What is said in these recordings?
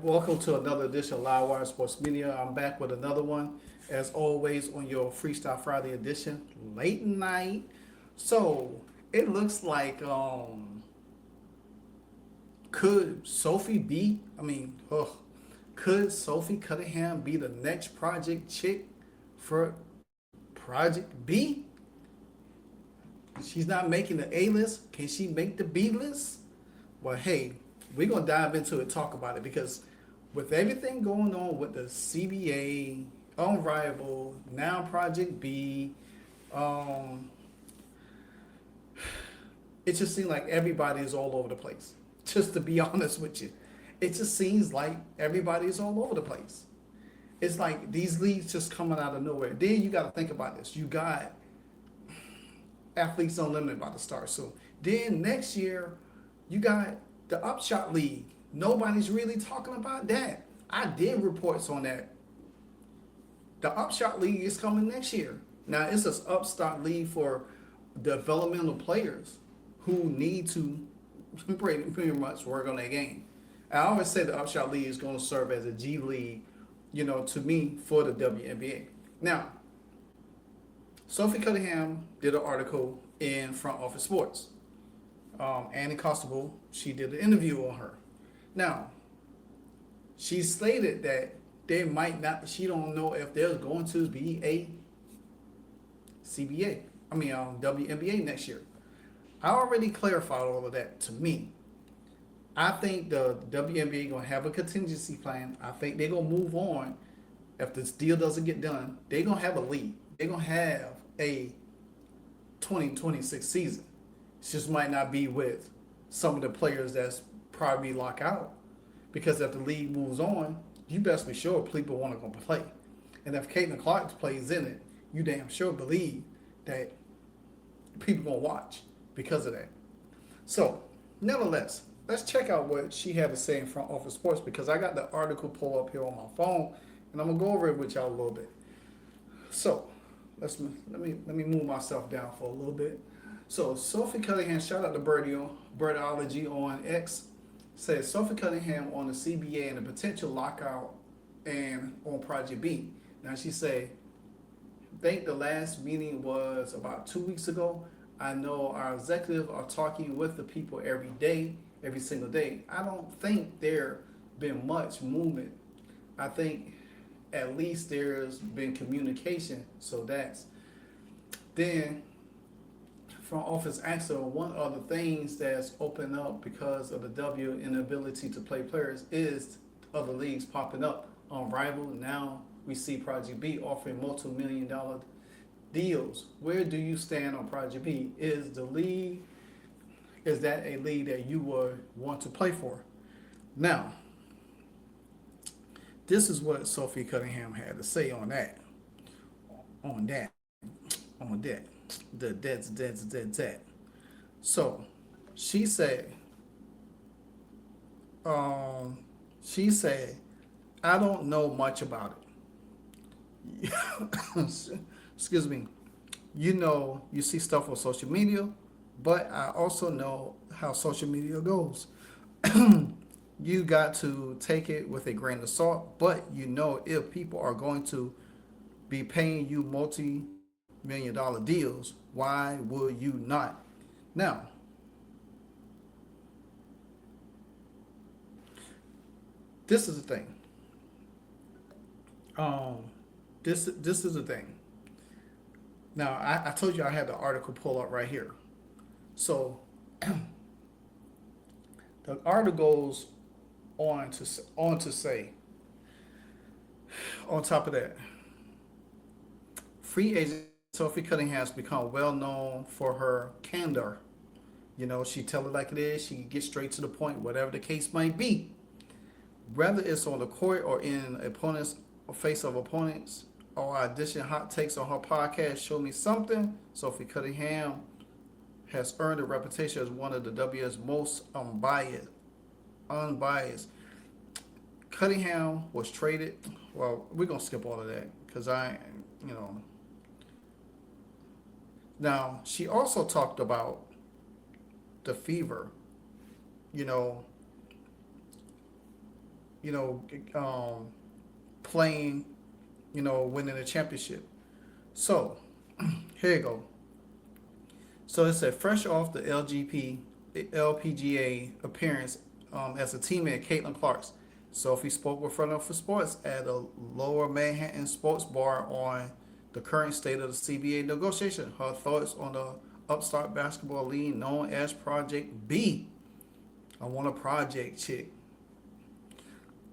welcome to another edition of Live Wire Sports Media. I'm back with another one, as always, on your Freestyle Friday edition, late night. So it looks like could Sophie be? Could Sophie Cunningham be the next project chick for Project B? She's not making the A list. Can she make the B list? Well, hey, we're gonna dive into it, talk about it, because with everything going on with the CBA, Unrivaled, now Project B, um, it just seems like everybody is all over the place. Just to be honest with you, it just seems like everybody is all over the place. It's like these leagues just coming out of nowhere. Then you got to think about this. You got Athletes Unlimited about to start soon. Then next year, you got the Upshot League. Nobody's really talking about that. I did reports on that. The Upshot League is coming next year. Now, it's an upstart league for developmental players who need to pretty much work on their game. I always say the Upshot League is going to serve as a G League, to me, for the WNBA. Now, Sophie Cunningham did an article in Front Office Sports. Annie Constable, she did an interview on her. Now, she stated that they might not, she don't know if there's going to be a WNBA next year. I already clarified all of that to me. I think the WNBA going to have a contingency plan. I think they're going to move on. If this deal doesn't get done, they're going to have a league. They're going to have a 2026 season. It just might not be with some of the players that's probably locked out. Because if the league moves on, you best be sure people want to go play. And if Caitlin Clark plays in it, you damn sure believe that people going to watch because of that. So, nevertheless, let's check out what she had to say in Front Office Sports, because I got the article pulled up here on my phone, and I'm gonna go over it with y'all a little bit. So, let me move myself down for a little bit. So, Sophie Cunningham, shout out to Birdology on X, says Sophie Cunningham on the CBA and the potential lockout and on Project B. Now she said, I think the last meeting was about 2 weeks ago. I know our executives are talking with the people every day, every single day. I don't think there been much movement. I think at least there's been communication. So that's then from office answer, one of the things that's opened up because of the W inability to play players is other leagues popping up on Rival. Now we see Project B offering multi-million-dollar deals. Where do you stand on Project B? Is that a league that you would want to play for? Now, this is what Sophie Cunningham had to say on that. So she said, I don't know much about it. Excuse me. You see stuff on social media, but I also know how social media goes. You got to take it with a grain of salt, but if people are going to be paying you multi-million-dollar deals, why would you not? Now, this is the thing. This is the thing. Now, I told you I had the article pull up right here. So, the article goes on to say, on top of that, free agent Sophie Cunningham has become well known for her candor. She tell it like it is. She get straight to the point, whatever the case might be. Whether it's on the court or in opponents or face of opponents, or audition hot takes on her podcast, Show Me Something, Sophie Cunningham has earned a reputation as one of the WNBA's most unbiased. Cunningham was traded. Well, we're going to skip all of that because Now, she also talked about the fever, you know, playing, winning a championship. So here you go. So it said fresh off the LPGA appearance as a teammate, Caitlin Clark's. Sophie spoke with Front Office Sports at a Lower Manhattan sports bar on the current state of the CBA negotiation. Her thoughts on the upstart basketball league known as Project B. I want a project chick.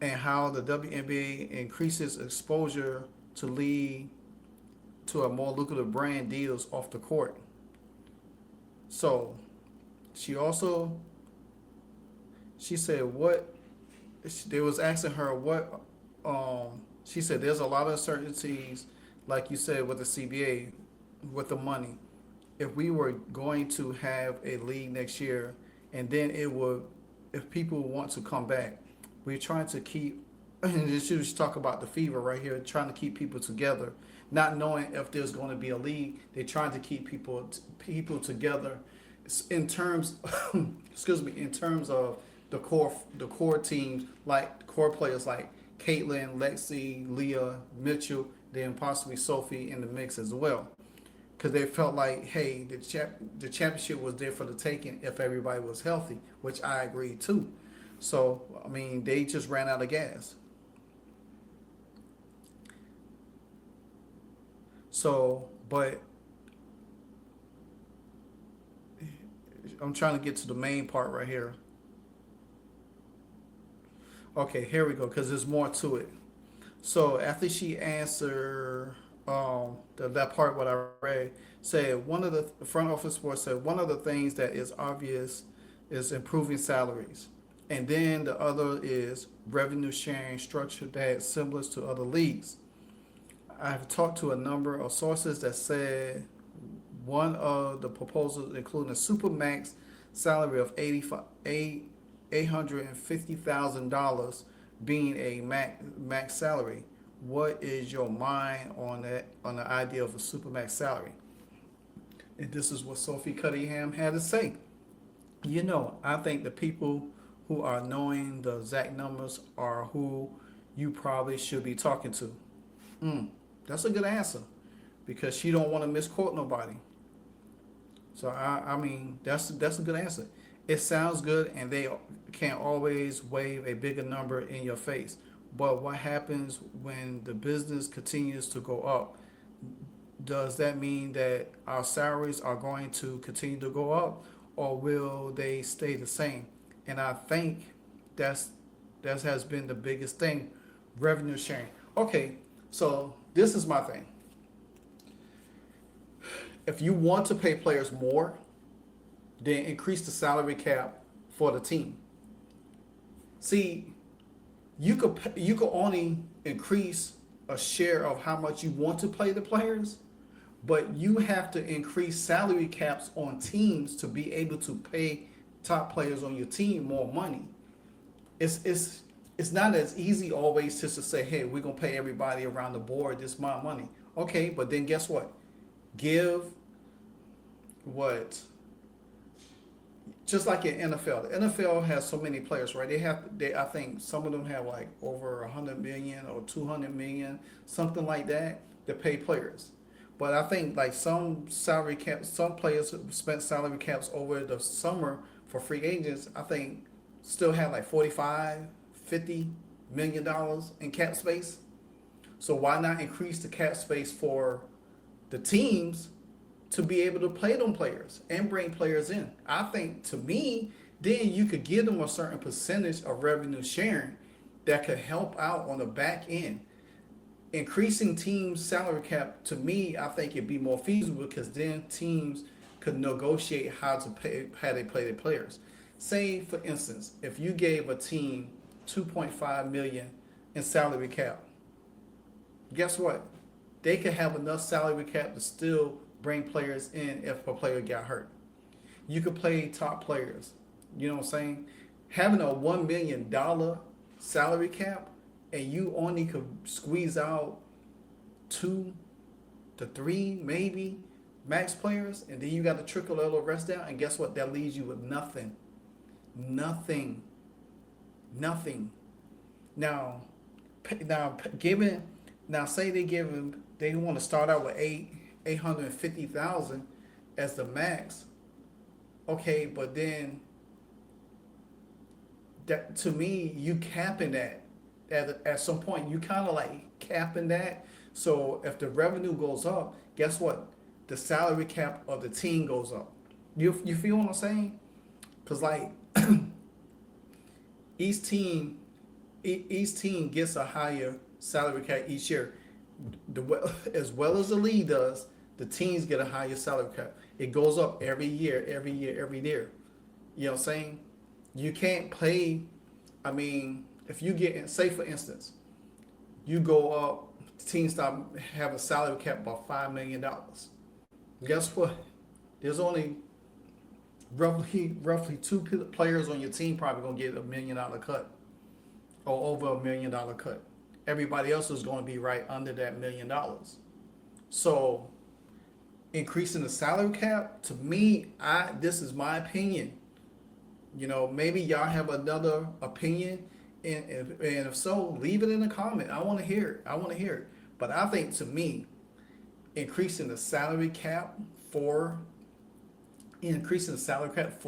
And how the WNBA increases exposure to lead to a more lucrative brand deals off the court. So she also she said what they was asking her what she said there's a lot of uncertainties like you said with the CBA with the money. If we were going to have a league next year and then it would if people want to come back, we're trying to keep and this should talk about the fever right here, trying to keep people together, not knowing if there's going to be a league. They're trying to keep people together in terms excuse me, in terms of the core teams, like core players like Caitlin, Lexi, Leah, Mitchell, then possibly Sophie in the mix as well, because they felt like, hey, the championship was there for the taking if everybody was healthy, which I agree too. So I mean, they just ran out of gas. So, but I'm trying to get to the main part right here. Okay, here we go, because there's more to it. So after she answered that part what I read, said one of the front office sports said one of the things that is obvious is improving salaries, and then the other is revenue sharing structure that's similar to other leagues. I've talked to a number of sources that said one of the proposals including a super max salary of $850,000 being a max salary. What is your mind on that, on the idea of a supermax salary? And this is what Sophie Cunningham had to say. I think the people who are knowing the exact numbers are who you probably should be talking to. That's a good answer because she don't want to misquote nobody. So I mean that's a good answer. It sounds good, and they can't always wave a bigger number in your face. But what happens when the business continues to go up? Does that mean that our salaries are going to continue to go up, or will they stay the same? And I think that has been the biggest thing, revenue sharing. Okay, so this is my thing. If you want to pay players more, then increase the salary cap for the team. See, you could only increase a share of how much you want to pay the players, but you have to increase salary caps on teams to be able to pay top players on your team more money. It's not as easy always just to say, hey, we're gonna pay everybody around the board this amount of money. Okay, but then guess what? Give what just like in NFL. The NFL has so many players, right? I think some of them have like over 100 million or 200 million, something like that, to pay players. But I think like some players spent salary caps over the summer for free agents. I think still have like 45, 50 million dollars in cap space. So why not increase the cap space for the teams to be able to play them players and bring players in? I think to me, then you could give them a certain percentage of revenue sharing that could help out on the back end. Increasing teams' salary cap, to me, I think it'd be more feasible because then teams could negotiate how they play their players. Say, for instance, if you gave a team 2.5 million in salary cap, guess what? They could have enough salary cap to still bring players in if a player got hurt. You could play top players. You know what I'm saying? Having a $1 million salary cap and you only could squeeze out 2 to 3 maybe max players, and then you got to trickle all the rest down, and guess what? That leaves you with nothing. Nothing. Now, given now say they want to start out with 850,000 as the max. Okay, but then that to me you capping that at some point you kind of like capping that. So if the revenue goes up, guess what? The salary cap of the team goes up. You feel what I'm saying? Because like each team gets a higher salary cap each year. As well as the league does, the teams get a higher salary cap. It goes up every year. You know what I'm saying? You can't play. I mean, if you get, say for instance, you go up, the team stop have a salary cap about $5 million. Guess what? There's only roughly two players on your team probably gonna get $1 million cut or over $1 million cut. Everybody else is going to be right under that $1 million. So increasing the salary cap, to me, this is my opinion. You know, maybe y'all have another opinion, and if so, leave it in the comment. I want to hear it. But I think, to me, increasing the salary cap for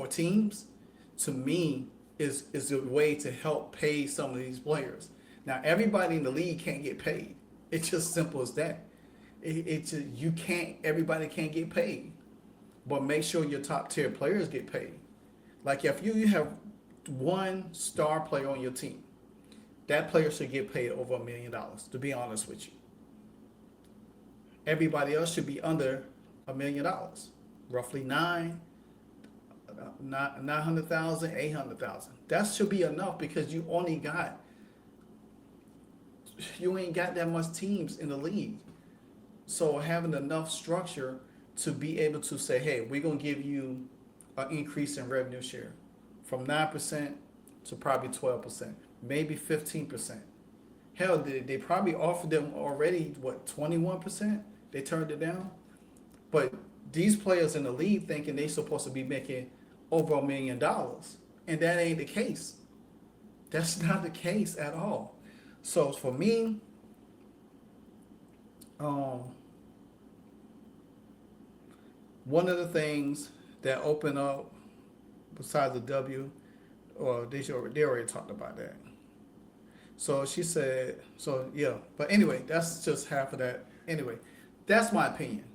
teams, to me, is a way to help pay some of these players. Now, everybody in the league can't get paid. It's just simple as that. Everybody can't get paid. But make sure your top tier players get paid. Like if you have one star player on your team, that player should get paid over $1 million, to be honest with you. Everybody else should be under $1 million. Roughly 900,000, 800,000. That should be enough because you ain't got that much teams in the league. So having enough structure to be able to say, hey, we're going to give you an increase in revenue share from 9% to probably 12%, maybe 15%. Hell, they probably offered them already, 21%? They turned it down. But these players in the league thinking they're supposed to be making over $1 million. And that ain't the case. That's not the case at all. So for me, one of the things that open up besides the W, or they already talked about that. So she said, so yeah. But anyway, that's just half of that. Anyway, that's my opinion.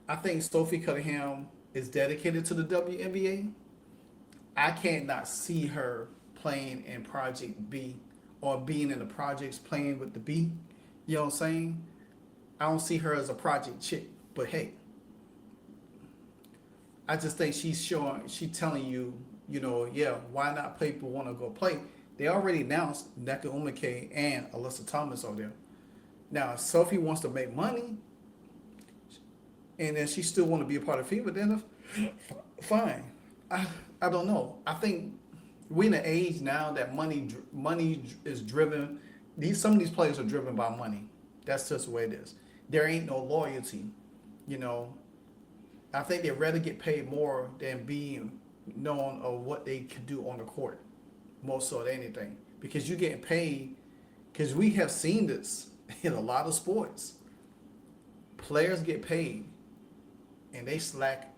I think Sophie Cunningham is dedicated to the WNBA. I can't not see her playing in Project B or being in the projects playing with the B. You know what I'm saying? I don't see her as a project chick. But hey, I just think she's telling you, you know, yeah, why not people want to go play? They already announced Neka Umake and Alyssa Thomas are there. Now, if Sophie wants to make money, and then she still want to be a part of FIBA, then fine. I don't know. I think we're in an age now that money is driven. Some of these players are driven by money. That's just the way it is. There ain't no loyalty. You know, I think they'd rather get paid more than being known of what they can do on the court, more so than anything. Because you're getting paid, because we have seen this in a lot of sports. Players get paid, and they slack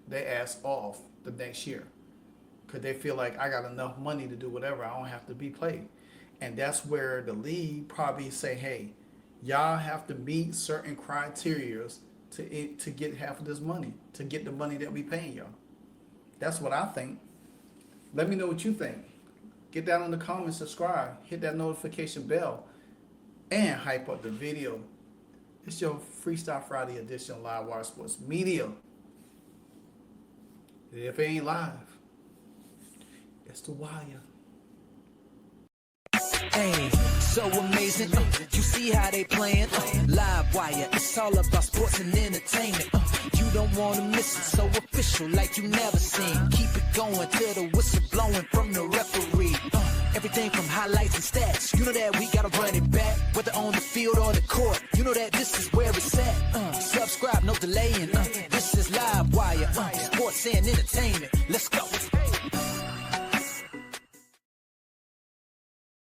their ass off the next year because they feel like I got enough money to do whatever. I don't have to be played. And that's where the league probably say, hey, y'all have to meet certain criteria to get half of this money, to get the money that we paying y'all. That's what I think. Let me know what you think. Get down in the comments, subscribe, hit that notification bell, and hype up the video. It's your Freestyle Friday edition of Live Wire Sports Media. If it ain't live, it's the wire. Hey, so amazing. You see how they playing? Live Wire, it's all about sports and entertainment. You don't want to miss it, so official like you never seen. Keep it going till the whistle blowing from the referee. Everything from highlights and stats. You know that we gotta run it back, whether on the field or the court. You know that this is where it's at. Subscribe, no delaying. This is Live Wire, sports and entertainment. Let's go.